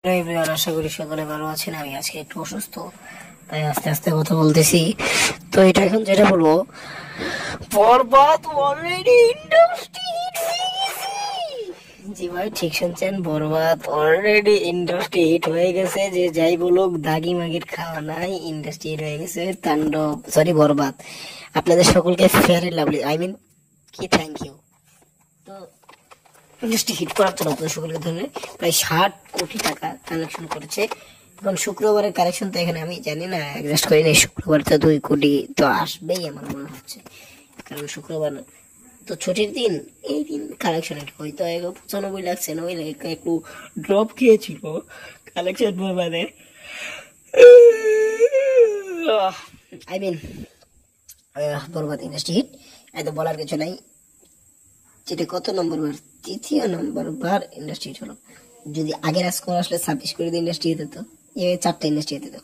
Everyone, আশা করি সকলে ভালো আছেন। আমি আজকে একটু অসুস্থ, তাই আস্তে আস্তে কথা বলতেছি। তো এটা এখন যেটা বলবো, বরবাদ অলরেডি ইন্ডাস্ট্রি হিট হয়ে গেছে। জি ভাই, ঠিক শুনছেন, বরবাদ অলরেডি ইন্ডাস্ট্রি হিট হয়ে গেছে। যে যাই বলুক, দাগি মাগির খাওয়া নাই, ইন্ডাস্ট্রি হিট হয়ে গেছে। তাণ্ডব, সরি, বরবাদ। আপনাদের সকলকে fair and lovely, I mean কি, থ্যাংক ইউ। তো ইন্ডাস্ট্রি হিট করার জন্য আপনাদের সকলকে ধরনের প্রায় 60 কোটি টাকা কালেকশন করেছে। এখন শুক্রবারের কালেকশন তো এখানে আমি জানি না, অ্যাডজাস্ট করি না। শুক্রবার তো 2 কোটি তো আসবেই আমার মনে হচ্ছে, কারণ শুক্রবার তো ছুটির দিন। এই দিন কালেকশন হয়তো 95 লাখ 96 লাখ একটু ড্রপ খেয়েছিল কালেকশন বরবাদের। I mean Barbaad industry hit, এত বলার কিছু নাই। যেটা কত নম্বর বার, 3য় নম্বর বার ইন্ডাস্ট্রি হলো। যদি আগের স্কোর আসলে 26 করে ইন্ডাস্ট্রি হতে, তো 4টা ইন্ডাস্ট্রি হতে।